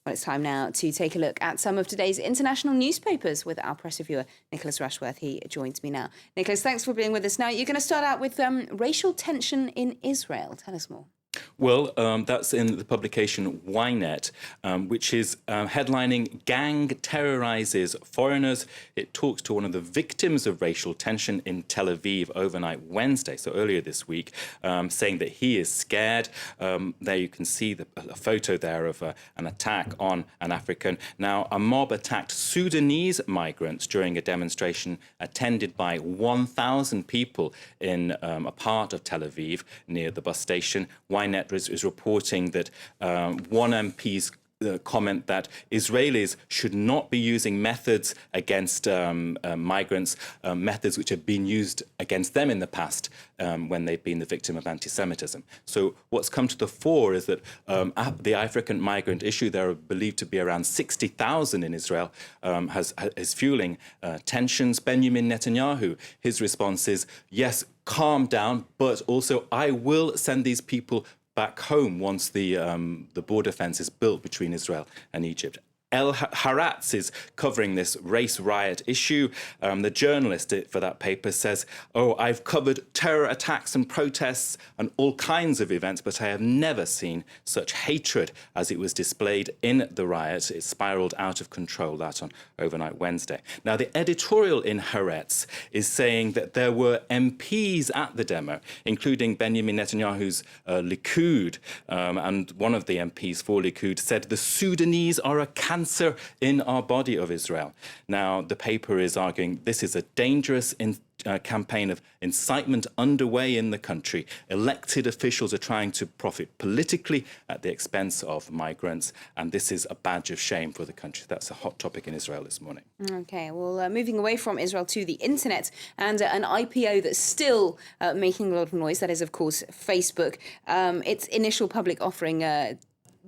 Well, it's time now to take a look at some of today's international newspapers with our press reviewer, Nicholas Rushworth. He joins me now. Nicholas, thanks for being with us. Now, you're going to start out with racial tension in Israel. Tell us more. Well, that's in the publication Ynet, which is headlining "Gang Terrorizes Foreigners." It talks to one of the victims of racial tension in Tel Aviv overnight Wednesday, so earlier this week, saying that he is scared. There you can see a photo there of an attack on an African. Now, a mob attacked Sudanese migrants during a demonstration attended by 1,000 people in a part of Tel Aviv near the bus station. Ynet is reporting that one MP's comment that Israelis should not be using methods against migrants, methods which have been used against them in the past when they've been the victim of anti-Semitism. So what's come to the fore is that the African migrant issue, there are believed to be around 60,000 in Israel, is fueling tensions. Benjamin Netanyahu, his response is, yes, calm down, but also I will send these people back home once the border fence is built between Israel and Egypt. El Haaretz is covering this race riot issue. The journalist for that paper says, I've covered terror attacks and protests and all kinds of events, but I have never seen such hatred as it was displayed in the riot. It spiraled out of control, that on overnight Wednesday. Now, the editorial in Haaretz is saying that there were MPs at the demo, including Benjamin Netanyahu's Likud, and one of the MPs for Likud said the Sudanese are a cancer in our body of Israel. Now, the paper is arguing this is a dangerous campaign of incitement underway in the country. Elected officials are trying to profit politically at the expense of migrants, and this is a badge of shame for the country. That's a hot topic in Israel this morning. OK, well, moving away from Israel to the internet and an IPO that's still making a lot of noise. That is, of course, Facebook. Its initial public offering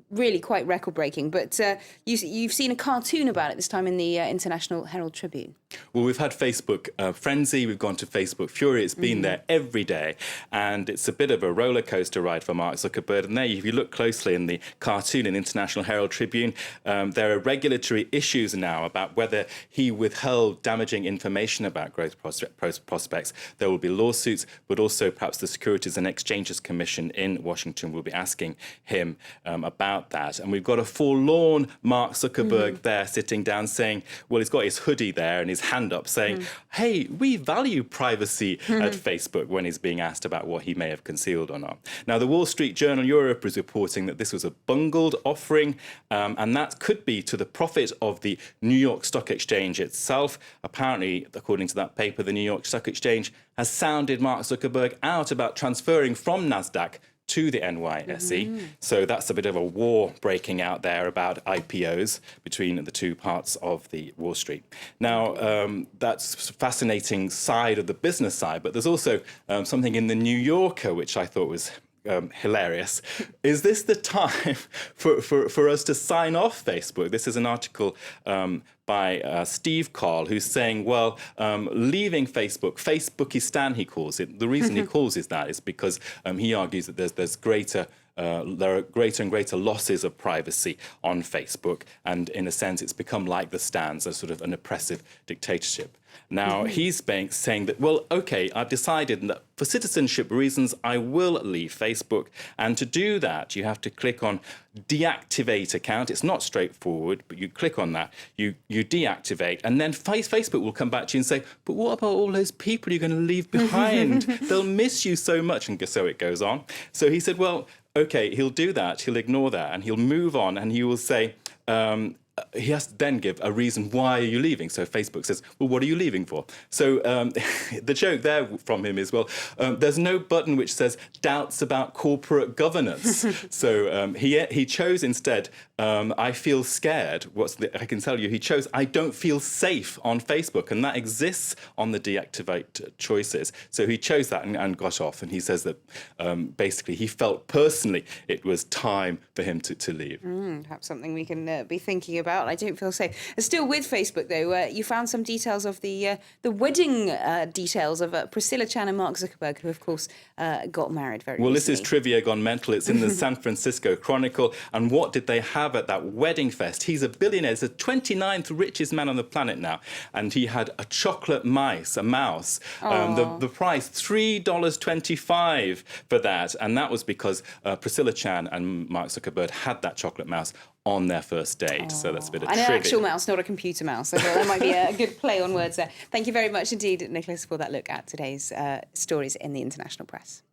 really quite record-breaking, but you've seen a cartoon about it this time in the International Herald Tribune. Well, we've had Facebook frenzy, we've gone to Facebook fury, it's been there every day, and it's a bit of a roller coaster ride for Mark Zuckerberg. And there, if you look closely in the cartoon in the International Herald Tribune, there are regulatory issues now about whether he withheld damaging information about growth prospects. There will be lawsuits, but also perhaps the Securities and Exchanges Commission in Washington will be asking him about that. And we've got a forlorn Mark Zuckerberg there sitting down saying, well, he's got his hoodie there and his hand up saying, hey, we value privacy at Facebook, when he's being asked about what he may have concealed or not. Now, the Wall Street Journal Europe is reporting that this was a bungled offering, and that could be to the profit of the New York Stock Exchange itself. Apparently, according to that paper, the New York Stock Exchange has sounded Mark Zuckerberg out about transferring from NASDAQ to the NYSE. So that's a bit of a war breaking out there about IPOs between the two parts of the Wall Street. Now, that's a fascinating side of the business side, but there's also something in the New Yorker which I thought was hilarious. Is this the time for us to sign off Facebook? This is an article by Steve Carl, who's saying, well, leaving Facebook, Facebookistan, he calls it. The reason he calls it that is because he argues that there are greater and greater losses of privacy on Facebook, and in a sense, it's become like the Stans, a sort of an oppressive dictatorship. Now, he's saying that, well, OK, I've decided that for citizenship reasons, I will leave Facebook. And to do that, you have to click on deactivate account. It's not straightforward, but you click on that, you deactivate, and then Facebook will come back to you and say, but what about all those people you're going to leave behind? They'll miss you so much. And so it goes on. So he said, well, OK, he'll do that. He'll ignore that and he'll move on, and he will say, he has to then give a reason why are you leaving. So Facebook says, well, what are you leaving for? So the joke there from him is, well, there's no button which says doubts about corporate governance. So he chose instead, I feel scared. I can tell you, he chose I don't feel safe on Facebook, and that exists on the deactivate choices. So he chose that and got off. And he says that basically he felt personally it was time for him to leave. Perhaps something we can be thinking about. I don't feel safe. Still with Facebook, though, you found some details of the wedding details of Priscilla Chan and Mark Zuckerberg, who, of course, got married very recently. Well, this is trivia gone mental. It's in the San Francisco Chronicle. And what did they have at that wedding fest? He's a billionaire. He's the 29th richest man on the planet now. And he had a chocolate a mouse. The price, $3.25 for that. And that was because Priscilla Chan and Mark Zuckerberg had that chocolate mouse on their first date. So that's a bit of trivia. An actual mouse, not a computer mouse. I thought that might be a good play on words there. Thank you very much indeed, Nicholas, for that look at today's stories in the international press.